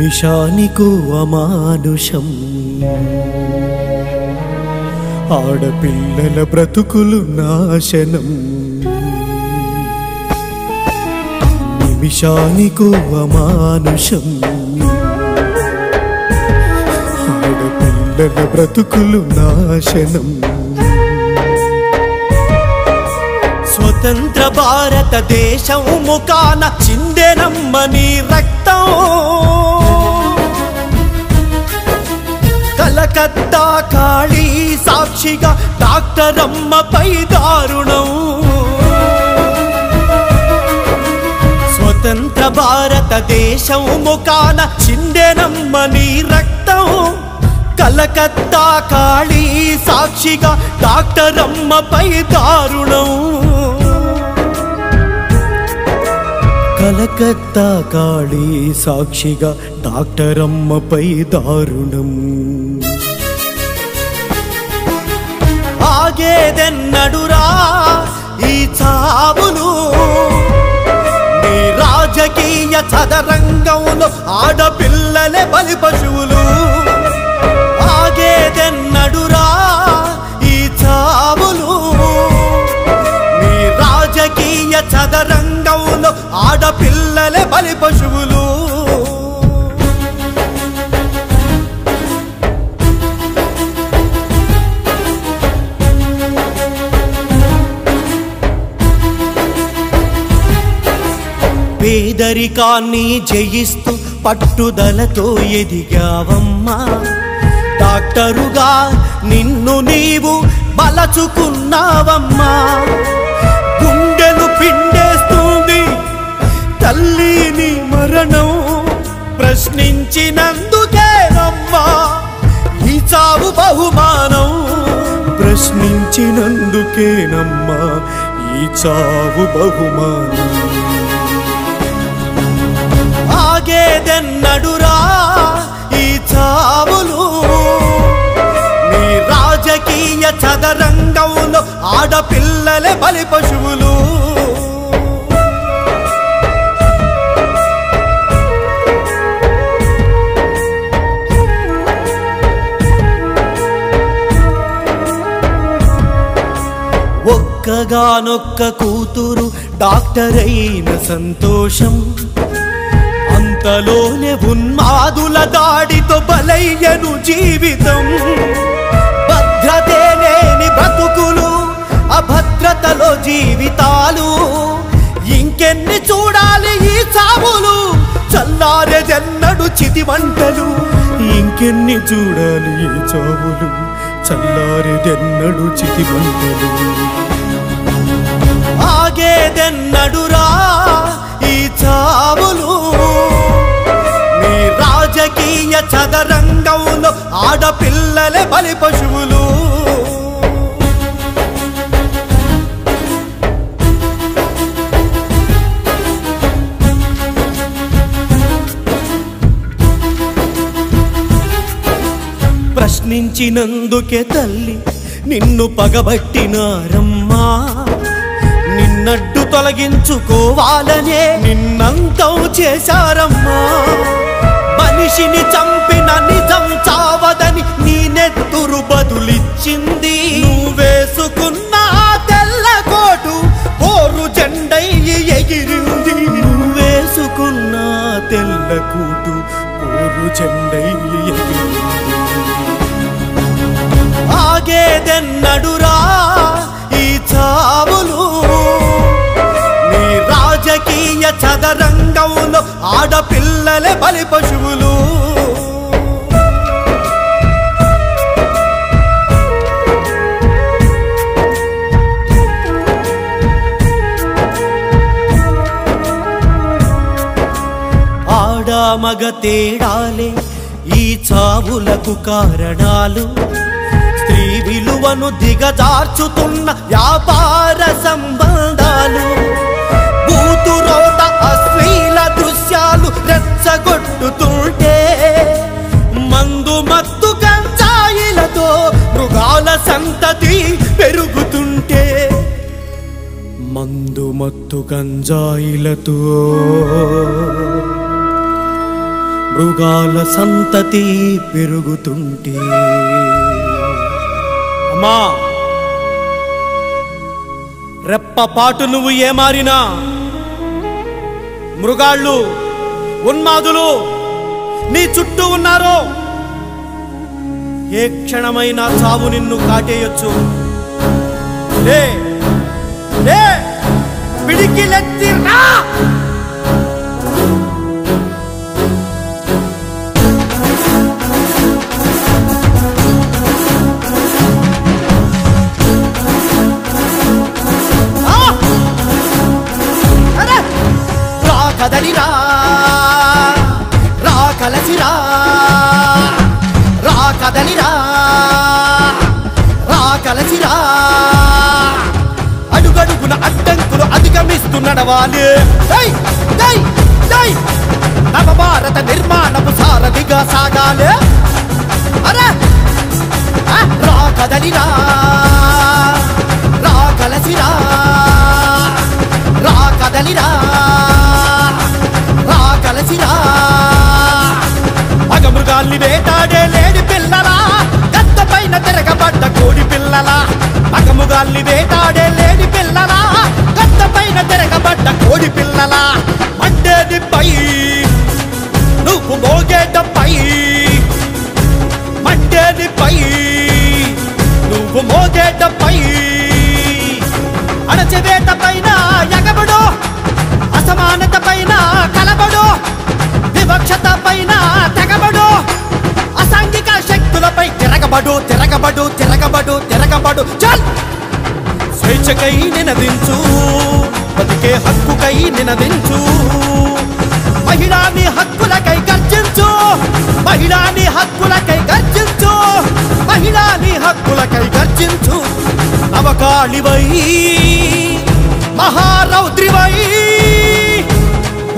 నిమిషానికో అమానుషం ఆడపిల్లల బ్రతుకులు నాశనం నిమిషానికో అమానుషం ఆడపిల్లల బ్రతుకులు నాశనం స్వతంత్ర భారతదేశం ముఖాన చిందెనమ్మని రక్తం కలకత్తా కాళీ సాక్షిగా డాక్టర్ అమ్మపై దారుణం స్వతంత్ర భారతదేశం ముఖాన చిందెనమ్మని రక్తం కలకత్తా కాళీ సాక్షిగా డాక్టర్ అమ్మపై దారుణం కలకత్తా కాళీ సాక్షిగా డాక్టర్ అమ్మపై దారుణం ఆగేదెన్నడురా ఈ చావులు నీ రాజకీయ చదరంగంలో ఆడపిల్లలే బలి పశువులు ఆగేదెన్నడురా ఈ చావులు నీ రాజకీయ చదరంగంలో ఆడపిల్లలే బలి పశువులు పేదరికాన్ని జయిస్తూ పట్టుదలతో ఎదిగావమ్మా డాక్టరుగా నిన్ను నీవు బలచుకున్నావమ్మా గుండెలు పిండేస్తుంది తల్లిని మరణం ప్రశ్నించినందుకేనమ్మా ఈ చావు బహుమానం ప్రశ్నించినందుకేనమ్మా ఈ చావు బహుమానం ఆగేదెన్నడురా ఈ చావులు నీ రాజకీయ చదరంగంలో ఆడపిల్లలే బలి పశువులు ఒక్కగానొక్క కూతురు డాక్టర్ అయిన సంతోషం అంతలోనే ఉన్మాదుల దాడితో బలయ్యను జీవితం భద్రతే లేని బ్రతుకులు అభద్రతలో జీవితాలు ఇంకెన్ని చూడాలి ఈ చావులు చల్లారెదెన్నడు చితిమంటలు ఇంకెన్ని చూడాలి ఈ చావులు చల్లారెదెన్నడు చితిమంటలు ఆగేదెన్నడురా ఈ చావులు నీ రాజకీయ చదరంగంలో ఆడపిల్లలే బలి పశువులు ప్రశ్నించినందుకే తల్లి నిన్ను పగబట్టినారమ్మా నిన్నడ్డు తొలగించుకోవాలనే నిన్నంతం చేశారమ్మా మనిషిని చంపిన నిజం చావదని నీ నెత్తురు బదులిచ్చింది నువ్వేసుకున్న తెల్ల కోటు పోరు జెండయ్యి ఎగిరింది నువ్వేసుకున్న తెల్ల కూటు పోరు జెండయ్యి ఎగిరింది ఆగేదెన్నడురా ఈ చావులు నీ రాజకీయ చదరంగంలో ఆడపిల్లలే బలి పశువులు ఆడ మగ తేడాలే ఈ చావులకు కారణాలు స్త్రీ విలువను దిగజార్చుతున్న వ్యాపార సంబంధాలు బూతురోత అశ్లీల దృశ్యాలు రెచ్చగొట్టుతుంటే మందు మత్తు గంజాయిలతో మృగాల సంతతి పెరుగుతుంటే మందు మత్తు గంజాయిలతో మృగాల సంతతి పెరుగుతుంటే. అమ్మా, రెప్పపాటు నువ్వు ఏమారినా మృగాళ్ళు, ఉన్మాదులు నీ చుట్టూ ఉన్నారు. ఏ క్షణమైనా చావు నిన్ను కాటేయొచ్చు. లే లే, పిడికిలెత్తి రా. కదలిరా, రా కలసిరా, రా కదలిరా, రా కలసిరా. అడుగడుగున అడ్డంకులు అధిగమిస్తూ నడవాలి. నవభారత నిర్మాణపు సారథిగా సాగాలి. అరే రా కదలిరా, రా కలసిరా, రా కదలిరా, రా కలసిరా. మగమృగాల్ని వేటాడే లేడి పిల్లలా, గద్ద పైన తిరగబడ్డ కోడి పిల్లలా. మగమృగాల్ని వేటాడే లేడి పిల్లలా, గద్ద పైన తిరగబడ్డ కోడి పిల్లలా. మండేదిపై నువ్వు మోగేటపై, మండేదిపై నువ్వు మోగేటపై. అణచివేత పైన ఎగబడు, అసమానత పైన కలబడు, వివక్షత పైన తెగబడు, అసాంఘిక శక్తులపై తిరగబడు, తిరగబడు, తిరగబడు, తిరగబడు. చల్! స్వేచ్ఛకై నినదించు, బతికే హక్కుకై నినదించు. మహిళాని హక్కులకై గర్జించు, మహిళాని హక్కులకై గర్జించు, మహిళాని హక్కులకై గర్జించు. నవకాళివై, మహారౌద్రివై,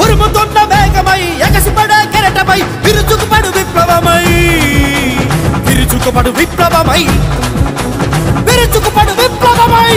ఉరుముతున్న వేగమై, ఎగసిపడే కెరటమై, విరుచుకుపడు విప్లవమై, విరుచుకుపడు విప్లవమై, విరుచుకుపడు విప్లవమై.